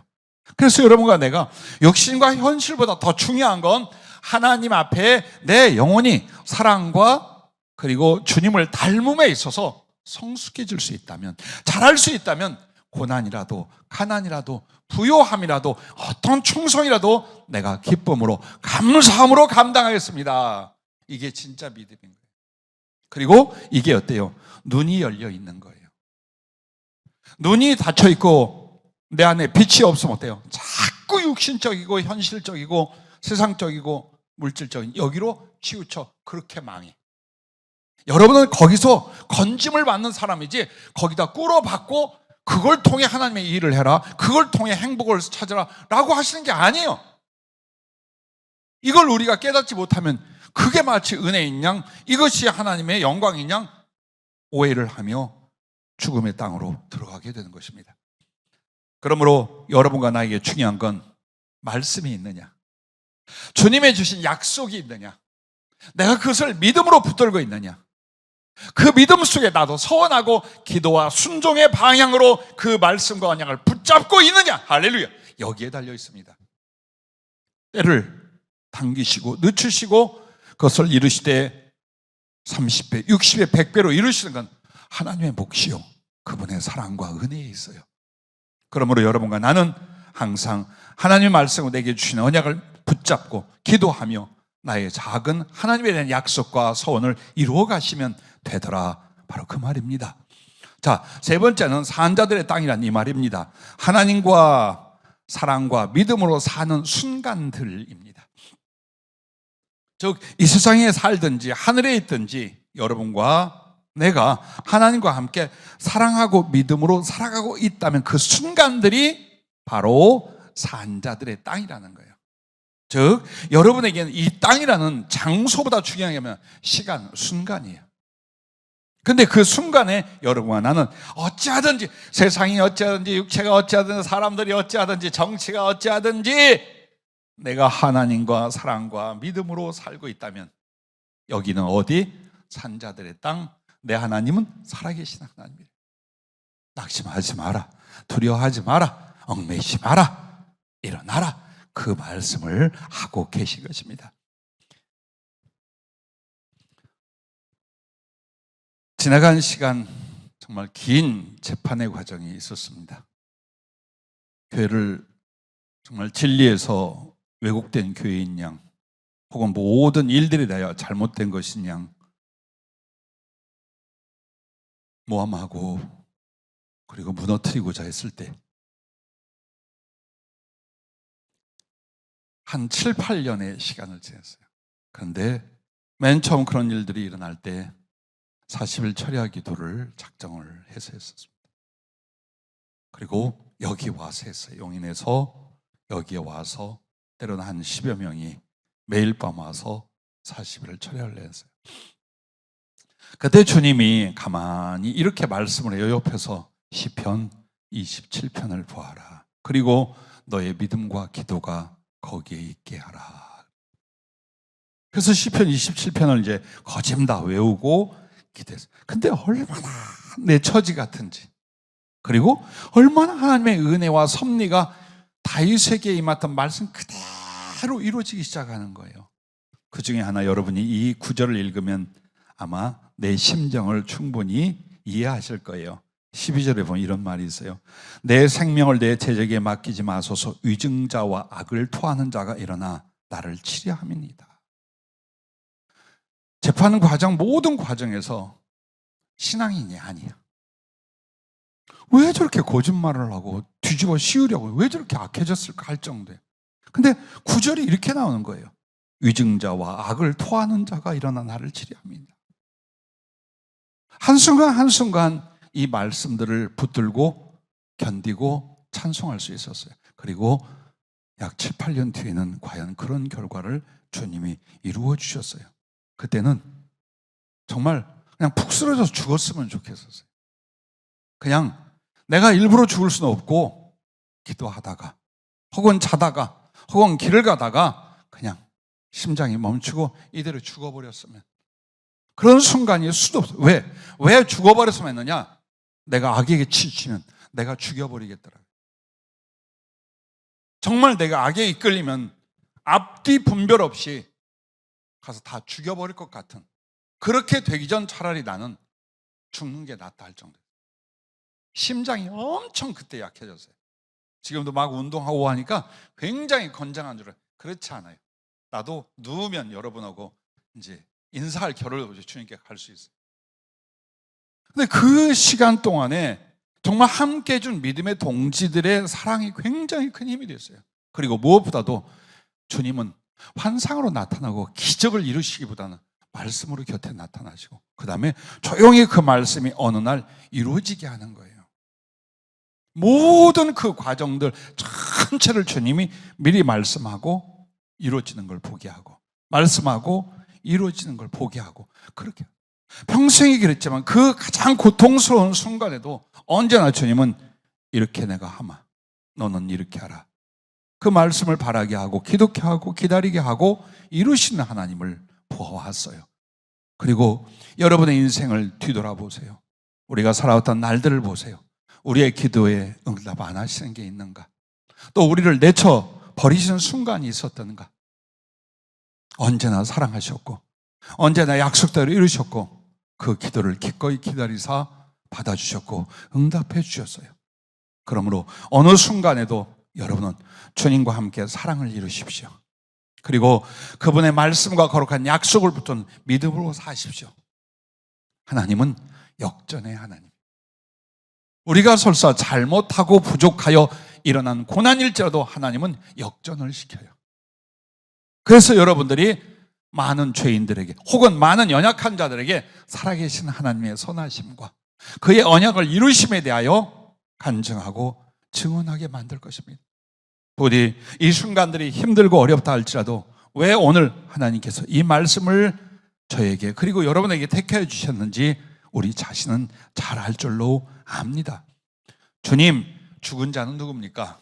그래서 여러분과 내가 육신과 현실보다 더 중요한 건 하나님 앞에 내 영혼이 사랑과 그리고 주님을 닮음에 있어서 성숙해질 수 있다면, 잘할 수 있다면 고난이라도 가난이라도 부요함이라도 어떤 충성이라도 내가 기쁨으로 감사함으로 감당하겠습니다. 이게 진짜 믿음인 거예요. 그리고 이게 어때요? 눈이 열려 있는 거예요. 눈이 닫혀 있고 내 안에 빛이 없으면 어때요? 자꾸 육신적이고 현실적이고 세상적이고 물질적인 여기로 치우쳐 그렇게 망해. 여러분은 거기서 건짐을 받는 사람이지 거기다 꿇어받고 그걸 통해 하나님의 일을 해라, 그걸 통해 행복을 찾으라 라고 하시는 게 아니에요. 이걸 우리가 깨닫지 못하면 그게 마치 은혜인 양, 이것이 하나님의 영광인 양 오해를 하며 죽음의 땅으로 들어가게 되는 것입니다. 그러므로 여러분과 나에게 중요한 건 말씀이 있느냐, 주님의 주신 약속이 있느냐, 내가 그것을 믿음으로 붙들고 있느냐, 그 믿음 속에 나도 서원하고 기도와 순종의 방향으로 그 말씀과 언약을 붙잡고 있느냐. 할렐루야. 여기에 달려 있습니다. 때를 당기시고 늦추시고 그것을 이루시되 30배, 60배, 100배로 이루시는 건 하나님의 몫이요 그분의 사랑과 은혜에 있어요. 그러므로 여러분과 나는 항상 하나님의 말씀을 내게 주시는 언약을 붙잡고 기도하며 나의 작은 하나님에 대한 약속과 서원을 이루어 가시면 되더라. 바로 그 말입니다. 자, 세 번째는 산자들의 땅이란 이 말입니다. 하나님과 사랑과 믿음으로 사는 순간들입니다. 즉, 이 세상에 살든지 하늘에 있든지 여러분과 내가 하나님과 함께 사랑하고 믿음으로 살아가고 있다면 그 순간들이 바로 산자들의 땅이라는 거예요. 즉, 여러분에게는 이 땅이라는 장소보다 중요한 게 뭐냐면 시간, 순간이에요. 근데 그 순간에 여러분과 나는 어찌하든지 세상이 어찌하든지 육체가 어찌하든지 사람들이 어찌하든지 정치가 어찌하든지 내가 하나님과 사랑과 믿음으로 살고 있다면 여기는 어디? 산자들의 땅. 내 하나님은 살아계신 하나님이에요. 낙심하지 마라, 두려워하지 마라, 얽매이지 마라, 일어나라, 그 말씀을 하고 계신 것입니다. 지나간 시간 정말 긴 재판의 과정이 있었습니다. 교회를 정말 진리에서 왜곡된 교회인 양, 혹은 모든 일들이 다 잘못된 것인 양 모함하고 그리고 무너뜨리고자 했을 때 한 7, 8년의 시간을 지냈어요. 그런데 맨 처음 그런 일들이 일어날 때 40일 철야 기도를 작정을 해서 했었습니다. 그리고 여기 와서 했어요. 용인에서 여기에 와서 때로는 한 10여 명이 매일 밤 와서 40일을 철야를 했어요. 그때 주님이 가만히 이렇게 말씀을 해요. 옆에서 시편 27편을 보아라. 그리고 너의 믿음과 기도가 거기에 있게 하라. 그래서 시편 27편을 이제 거짐 다 외우고 기도했어요. 근데 얼마나 내 처지 같은지, 그리고 얼마나 하나님의 은혜와 섭리가 다윗에게 임했던 말씀 그대로 이루어지기 시작하는 거예요. 그 중에 하나, 여러분이 이 구절을 읽으면 아마 내 심정을 충분히 이해하실 거예요. 12절에 보면 이런 말이 있어요. 내 생명을 내 제적에 맡기지 마소서. 위증자와 악을 토하는 자가 일어나 나를 치려함이니이다. 재판 과정, 모든 과정에서 신앙인이 아니야. 왜 저렇게 거짓말을 하고 뒤집어 씌우려고, 왜 저렇게 악해졌을까 할 정도에. 근데 구절이 이렇게 나오는 거예요. 위증자와 악을 토하는 자가 일어나 나를 치려함이니이다. 한순간 한순간 이 말씀들을 붙들고 견디고 찬송할 수 있었어요. 그리고 약 7, 8년 뒤에는 과연 그런 결과를 주님이 이루어 주셨어요. 그때는 정말 그냥 푹 쓰러져서 죽었으면 좋겠었어요. 그냥 내가 일부러 죽을 수는 없고 기도하다가 혹은 자다가 혹은 길을 가다가 그냥 심장이 멈추고 이대로 죽어버렸으면, 그런 순간이 수도 없어요. 왜 죽어버렸으면 했느냐? 내가 악에게 치치면 내가 죽여버리겠더라고요. 정말 내가 악에 이끌리면 앞뒤 분별 없이 가서 다 죽여버릴 것 같은 그렇게 되기 전 차라리 나는 죽는 게 낫다 할 정도. 심장이 엄청 그때 약해졌어요. 지금도 막 운동하고 하니까 굉장히 건장한 줄 알아요. 그렇지 않아요. 나도 누우면 여러분하고 이제 인사할 겨를을 주님께 갈 수 있어요. 근데 그 시간 동안에 정말 함께 해준 믿음의 동지들의 사랑이 굉장히 큰 힘이 됐어요. 그리고 무엇보다도 주님은 환상으로 나타나고 기적을 이루시기보다는 말씀으로 곁에 나타나시고 그 다음에 조용히 그 말씀이 어느 날 이루어지게 하는 거예요. 모든 그 과정들 전체를 주님이 미리 말씀하고 이루어지는 걸 보게 하고 말씀하고 이루어지는 걸 보게 하고 그렇게 평생이 그랬지만 그 가장 고통스러운 순간에도 언제나 주님은 이렇게 내가 하마 너는 이렇게 하라 그 말씀을 바라게 하고 기도케 하고 기다리게 하고 이루시는 하나님을 보아왔어요. 그리고 여러분의 인생을 뒤돌아보세요. 우리가 살아왔던 날들을 보세요. 우리의 기도에 응답 안 하시는 게 있는가? 또 우리를 내쳐 버리시는 순간이 있었던가? 언제나 사랑하셨고 언제나 약속대로 이루셨고 그 기도를 기꺼이 기다리사 받아주셨고 응답해 주셨어요. 그러므로 어느 순간에도 여러분은 주님과 함께 사랑을 이루십시오. 그리고 그분의 말씀과 거룩한 약속을 붙든 믿음으로 사십시오. 하나님은 역전의 하나님. 우리가 설사 잘못하고 부족하여 일어난 고난일지라도 하나님은 역전을 시켜요. 그래서 여러분들이 많은 죄인들에게 혹은 많은 연약한 자들에게 살아계신 하나님의 선하심과 그의 언약을 이루심에 대하여 간증하고 증언하게 만들 것입니다. 부디 이 순간들이 힘들고 어렵다 할지라도 왜 오늘 하나님께서 이 말씀을 저에게 그리고 여러분에게 택해 주셨는지 우리 자신은 잘 알 줄로 압니다. 주님, 죽은 자는 누굽니까?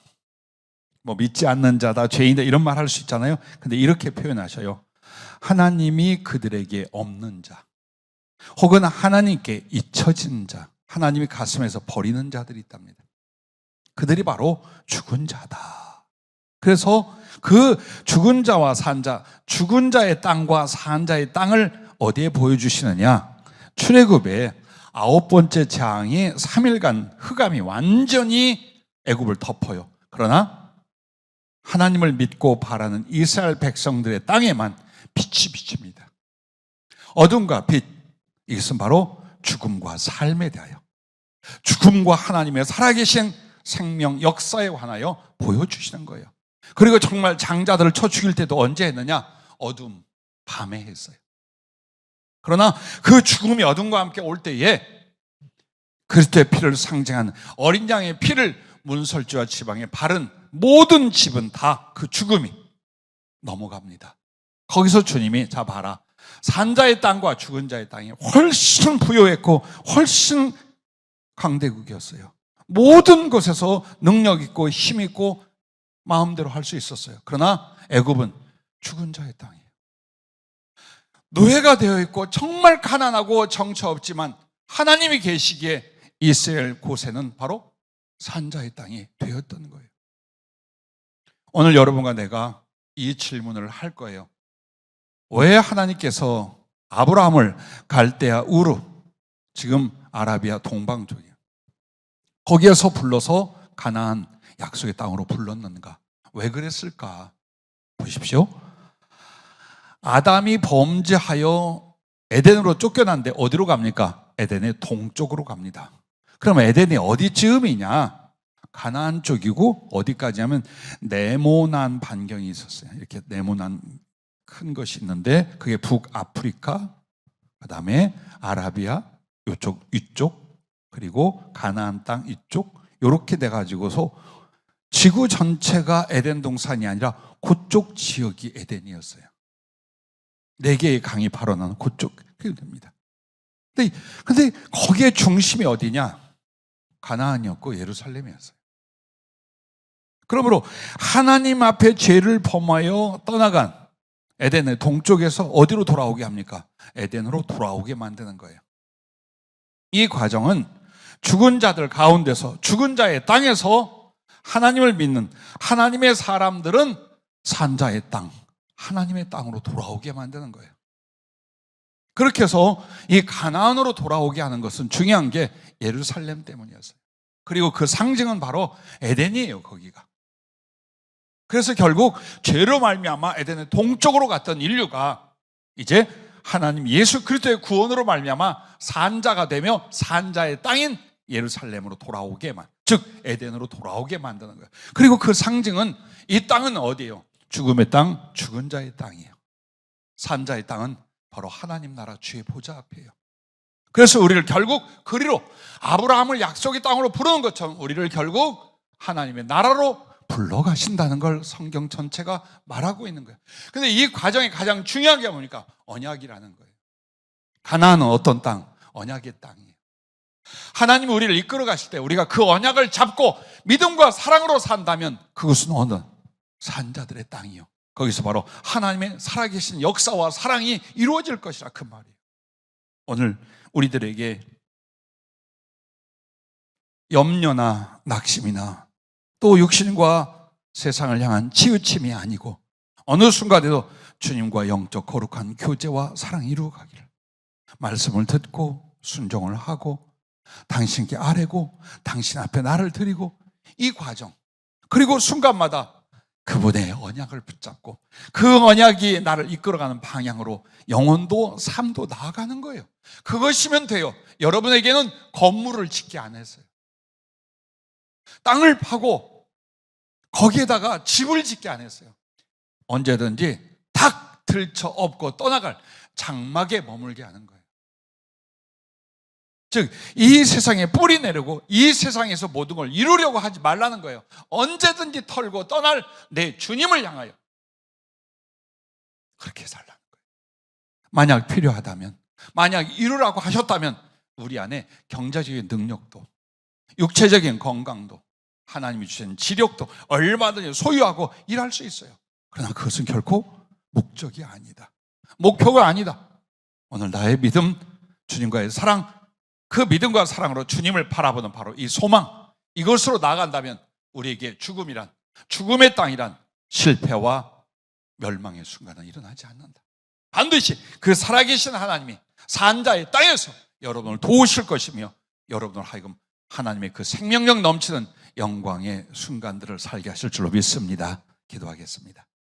뭐 믿지 않는 자다, 죄인이다 이런 말 할 수 있잖아요. 근데 이렇게 표현하셔요. 하나님이 그들에게 없는 자 혹은 하나님께 잊혀진 자, 하나님이 가슴에서 버리는 자들이 있답니다. 그들이 바로 죽은 자다. 그래서 그 죽은 자와 산 자, 죽은 자의 땅과 산 자의 땅을 어디에 보여주시느냐? 출애굽의 9번째 재앙이 3일간 흑암이 완전히 애굽을 덮어요. 그러나 하나님을 믿고 바라는 이스라엘 백성들의 땅에만 빛이 비칩니다. 어둠과 빛, 이것은 바로 죽음과 삶에 대하여 죽음과 하나님의 살아계신 생명 역사에 관하여 보여주시는 거예요. 그리고 정말 장자들을 쳐 죽일 때도 언제 했느냐? 어둠, 밤에 했어요. 그러나 그 죽음이 어둠과 함께 올 때에 그리스도의 피를 상징하는 어린 양의 피를 문설주와 지방에 바른 모든 집은 다 그 죽음이 넘어갑니다. 거기서 주님이 자 봐라, 산자의 땅과 죽은 자의 땅이 훨씬 부요했고 훨씬 강대국이었어요. 모든 곳에서 능력 있고 힘 있고 마음대로 할 수 있었어요. 그러나 애굽은 죽은 자의 땅이에요. 노예가 되어 있고 정말 가난하고 정처 없지만 하나님이 계시기에 이스라엘 곳에는 바로 산자의 땅이 되었던 거예요. 오늘 여러분과 내가 이 질문을 할 거예요. 왜 하나님께서 아브라함을 갈대아 우르, 지금 아라비아 동방 쪽이에요, 거기에서 불러서 가나안 약속의 땅으로 불렀는가? 왜 그랬을까? 보십시오. 아담이 범죄하여 에덴으로 쫓겨났는데 어디로 갑니까? 에덴의 동쪽으로 갑니다. 그럼 에덴이 어디쯤이냐? 가나안 쪽이고 어디까지 하면 네모난 반경이 있었어요. 이렇게 네모난 큰 것이 있는데 그게 북아프리카, 그 다음에 아라비아 이쪽 위쪽, 그리고 가나안 땅 이쪽, 이렇게 돼가지고서 지구 전체가 에덴 동산이 아니라 그쪽 지역이 에덴이었어요. 4개의 강이 발원하는 그쪽 그게 됩니다. 근데 거기에 중심이 어디냐? 가나안이었고 예루살렘이었어요. 그러므로 하나님 앞에 죄를 범하여 떠나간 에덴의 동쪽에서 어디로 돌아오게 합니까? 에덴으로 돌아오게 만드는 거예요. 이 과정은 죽은 자들 가운데서, 죽은 자의 땅에서 하나님을 믿는 하나님의 사람들은 산자의 땅, 하나님의 땅으로 돌아오게 만드는 거예요. 그렇게 해서 이 가나안으로 돌아오게 하는 것은 중요한 게 예루살렘 때문이었어요. 그리고 그 상징은 바로 에덴이에요, 거기가. 그래서 결국 죄로 말미암아 에덴의 동쪽으로 갔던 인류가 이제 하나님 예수 그리스도의 구원으로 말미암아 산자가 되며 산자의 땅인 예루살렘으로 돌아오게만, 즉 에덴으로 돌아오게 만드는 거예요. 그리고 그 상징은, 이 땅은 어디예요? 죽음의 땅, 죽은 자의 땅이에요. 산자의 땅은 바로 하나님 나라 주의 보좌 앞이에요. 그래서 우리를 결국 그리로, 아브라함을 약속의 땅으로 부르는 것처럼 우리를 결국 하나님의 나라로 불러가신다는 걸 성경 전체가 말하고 있는 거예요. 근데 이 과정이 가장 중요한 게 뭡니까? 언약이라는 거예요. 가나안은 어떤 땅? 언약의 땅이에요. 하나님이 우리를 이끌어 가실 때 우리가 그 언약을 잡고 믿음과 사랑으로 산다면 그것은 어느 산자들의 땅이요, 거기서 바로 하나님의 살아계신 역사와 사랑이 이루어질 것이라, 그 말이에요. 오늘 우리들에게 염려나 낙심이나 또 육신과 세상을 향한 치우침이 아니고 어느 순간에도 주님과 영적 거룩한 교제와 사랑이 이루어가기를, 말씀을 듣고 순종을 하고 당신께 아뢰고 당신 앞에 나를 드리고, 이 과정, 그리고 순간마다 그분의 언약을 붙잡고 그 언약이 나를 이끌어가는 방향으로 영혼도 삶도 나아가는 거예요. 그것이면 돼요. 여러분에게는 건물을 짓게 안 했어요. 땅을 파고 거기에다가 집을 짓게 안 했어요. 언제든지 탁 들쳐 업고 떠나갈 장막에 머물게 하는 거예요. 즉, 이 세상에 뿌리 내려고 이 세상에서 모든 걸 이루려고 하지 말라는 거예요. 언제든지 털고 떠날 내 주님을 향하여 그렇게 살라는 거예요. 만약 필요하다면, 만약 이루라고 하셨다면 우리 안에 경제적인 능력도, 육체적인 건강도, 하나님이 주신 지력도 얼마든지 소유하고 일할 수 있어요. 그러나 그것은 결코 목적이 아니다, 목표가 아니다. 오늘 나의 믿음, 주님과의 사랑, 그 믿음과 사랑으로 주님을 바라보는 바로 이 소망, 이것으로 나아간다면 우리에게 죽음이란, 죽음의 땅이란 실패와 멸망의 순간은 일어나지 않는다. 반드시 그 살아계신 하나님이 산자의 땅에서 여러분을 도우실 것이며 여러분을 하여금 하나님의 그 생명력 넘치는 영광의 순간들을 살게 하실 줄로 믿습니다. 기도하겠습니다.